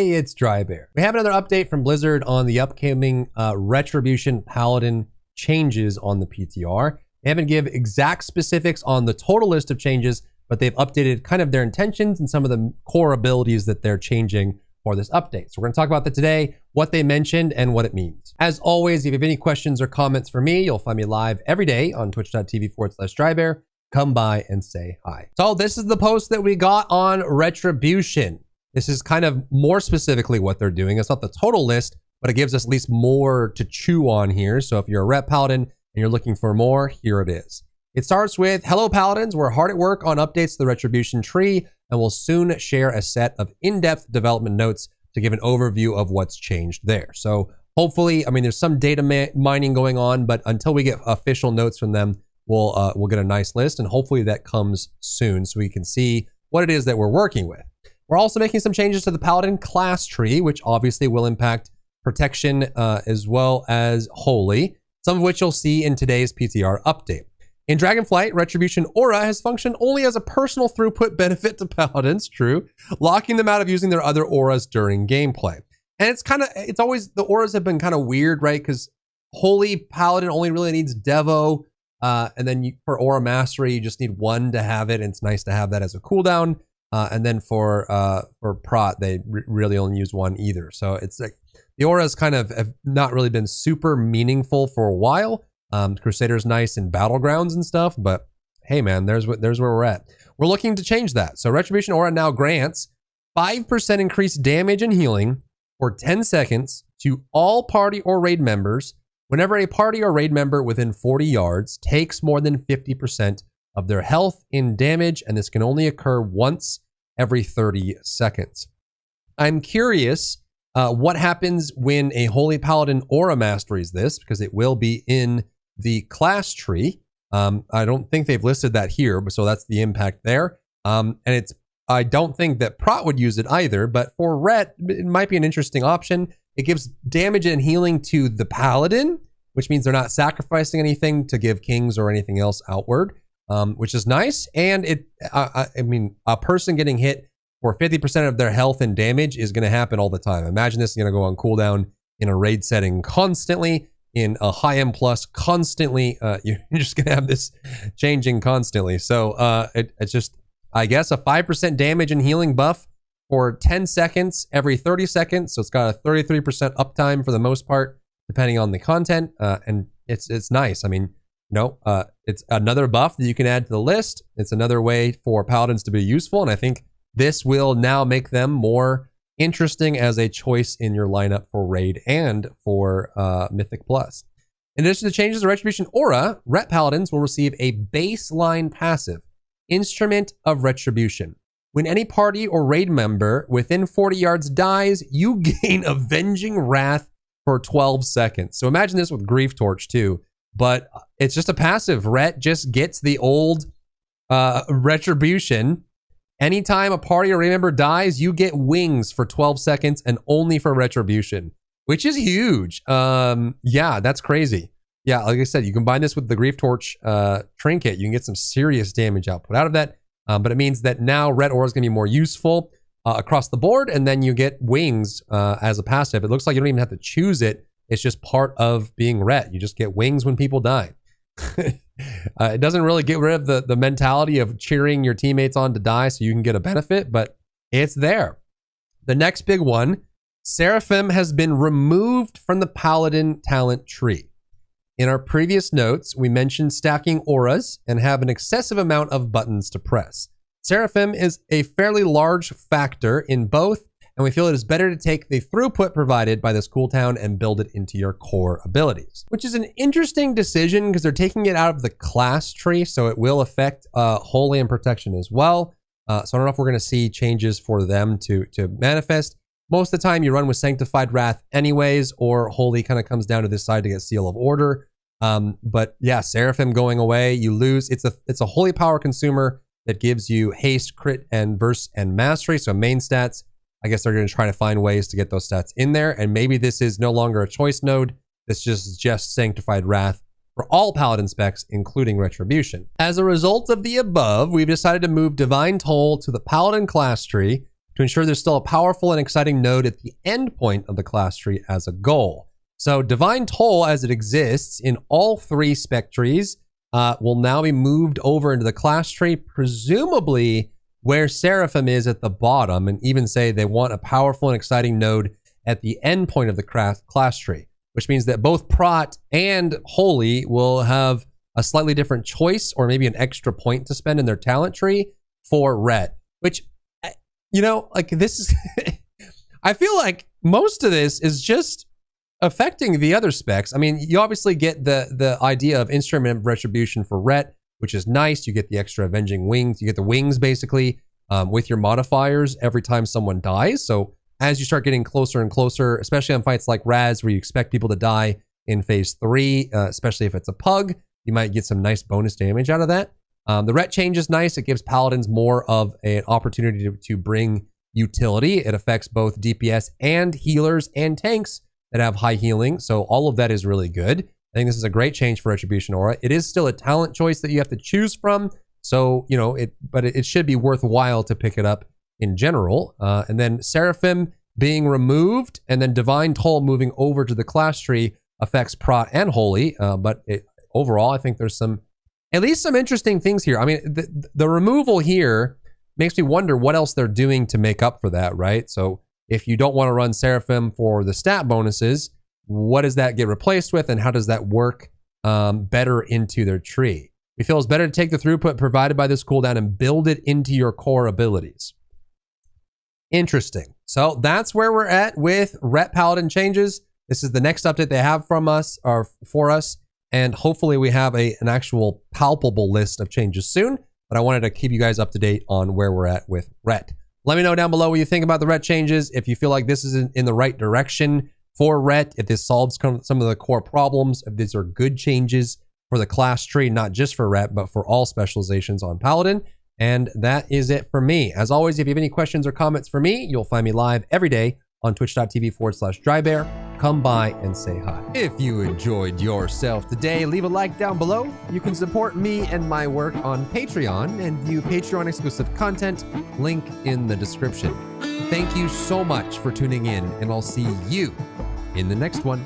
Hey, it's Drybear. We have another update from Blizzard on the upcoming Retribution Paladin changes on the PTR. They haven't given exact specifics on the total list of changes, but they've updated kind of their intentions and some of the core abilities that they're changing for this update. So we're going to talk about that today, what they mentioned and what it means. As always, if you have any questions or comments for me, you'll find me live every day on twitch.tv/Drybear. Come by and say hi. So this is the post that we got on Retribution. This is kind of more specifically what they're doing. It's not the total list, but it gives us at least more to chew on here. So if you're a Ret Paladin and you're looking for more, here it is. It starts with, hello Paladins, we're hard at work on updates to the Retribution tree and will soon share a set of in-depth development notes to give an overview of what's changed there. So hopefully, I mean, there's some data mining going on, but until we get official notes from them, we'll get a nice list, and hopefully that comes soon so we can see what it is that we're working with. We're also making some changes to the Paladin class tree, which obviously will impact protection as well as holy, some of which you'll see in today's PTR update. In Dragonflight, Retribution Aura has functioned only as a personal throughput benefit to Paladins, true, locking them out of using their other auras during gameplay. And it's always, the auras have been kind of weird, right? Because Holy Paladin only really needs Devo, and then for Aura Mastery, you just need one to have it, and it's nice to have that as a cooldown. And then for Prot, they really only use one either. So it's like, the auras kind of have not really been super meaningful for a while. Crusader's nice in battlegrounds and stuff, but hey man, there's where we're at. We're looking to change that. So Retribution Aura now grants 5% increased damage and healing for 10 seconds to all party or raid members whenever a party or raid member within 40 yards takes more than 50% of their health in damage, and this can only occur once every 30 seconds. I'm curious what happens when a Holy Paladin Aura masteries this, because it will be in the class tree. I don't think they've listed that here, but so that's the impact there. And I don't think that Prot would use it either, but for Ret, it might be an interesting option. It gives damage and healing to the Paladin, which means they're not sacrificing anything to give kings or anything else outward, which is nice. And I mean, a person getting hit for 50% of their health and damage is going to happen all the time. Imagine this is going to go on cooldown in a raid setting constantly, in a high M plus constantly. You're just going to have this changing constantly. So it's just, I guess, a 5% damage and healing buff for 10 seconds every 30 seconds. So it's got a 33% uptime for the most part, depending on the content. And it's nice. I mean, it's another buff that you can add to the list. It's another way for Paladins to be useful. And I think this will now make them more interesting as a choice in your lineup for Raid and for Mythic Plus. In addition to changes to Retribution Aura, Ret Paladins will receive a baseline passive, Instrument of Retribution. When any party or raid member within 40 yards dies, you gain Avenging Wrath for 12 seconds. So imagine this with Grief Torch too, but it's just a passive. Ret just gets the old Retribution. Anytime a party or raid member dies, you get wings for 12 seconds and only for Retribution, which is huge. Yeah, that's crazy. Yeah, like I said, you combine this with the Grief Torch trinket, you can get some serious damage output out of that. But it means that now Ret Aura is going to be more useful across the board, and then you get wings as a passive. It looks like you don't even have to choose it. It's just part of being Ret. You just get wings when people die. It doesn't really get rid of the mentality of cheering your teammates on to die so you can get a benefit, but it's there. The next big one, Seraphim has been removed from the Paladin talent tree. In our previous notes, we mentioned stacking auras and have an excessive amount of buttons to press. Seraphim is a fairly large factor in both, and we feel it is better to take the throughput provided by this cooldown and build it into your core abilities. Which is an interesting decision because they're taking it out of the class tree, so it will affect Holy and Protection as well. So I don't know if we're going to see changes for them to manifest. Most of the time you run with Sanctified Wrath anyways, or Holy kind of comes down to this side to get Seal of Order. But yeah, Seraphim going away, you lose. It's a Holy Power consumer that gives you haste, crit, and burst and mastery, so main stats. I guess they're going to try to find ways to get those stats in there. And maybe this is no longer a choice node. This is just Sanctified Wrath for all Paladin specs, including Retribution. As a result of the above, we've decided to move Divine Toll to the Paladin class tree to ensure there's still a powerful and exciting node at the end point of the class tree as a goal. So Divine Toll, as it exists in all 3 spec trees, will now be moved over into the class tree, presumably where Seraphim is at the bottom, and even say they want a powerful and exciting node at the end point of the class tree, which means that both Prot and Holy will have a slightly different choice or maybe an extra point to spend in their talent tree for Ret, which, you know, like this is, I feel like most of this is just affecting the other specs. I mean, you obviously get the idea of Instrument of Retribution for Ret, which is nice. You get the extra Avenging Wings. You get the wings basically with your modifiers every time someone dies. So as you start getting closer and closer, especially on fights like Raz, where you expect people to die in phase 3, especially if it's a pug, you might get some nice bonus damage out of that. The Ret change is nice. It gives Paladins more of an opportunity to bring utility. It affects both DPS and healers and tanks that have high healing. So all of that is really good. I think this is a great change for Retribution Aura. It is still a talent choice that you have to choose from. So, you know, but it should be worthwhile to pick it up in general. And then Seraphim being removed and then Divine Toll moving over to the class tree affects Prot and Holy. But overall, I think there's at least some interesting things here. I mean, the removal here makes me wonder what else they're doing to make up for that, right? So if you don't want to run Seraphim for the stat bonuses, what does that get replaced with, and how does that work better into their tree? We feel it's better to take the throughput provided by this cooldown and build it into your core abilities. Interesting. So that's where we're at with Ret Paladin changes. This is the next update they have from us or for us, and hopefully we have an actual palpable list of changes soon. But I wanted to keep you guys up to date on where we're at with Ret. Let me know down below what you think about the Ret changes. If you feel like this is in the right direction for Ret, if this solves some of the core problems, if these are good changes for the class tree, not just for Ret, but for all specializations on Paladin. And that is it for me. As always, if you have any questions or comments for me, you'll find me live every day on twitch.tv/Drybear. Come by and say hi. If you enjoyed yourself today, leave a like down below. You can support me and my work on Patreon and view Patreon exclusive content, link in the description. Thank you so much for tuning in, and I'll see you in the next one.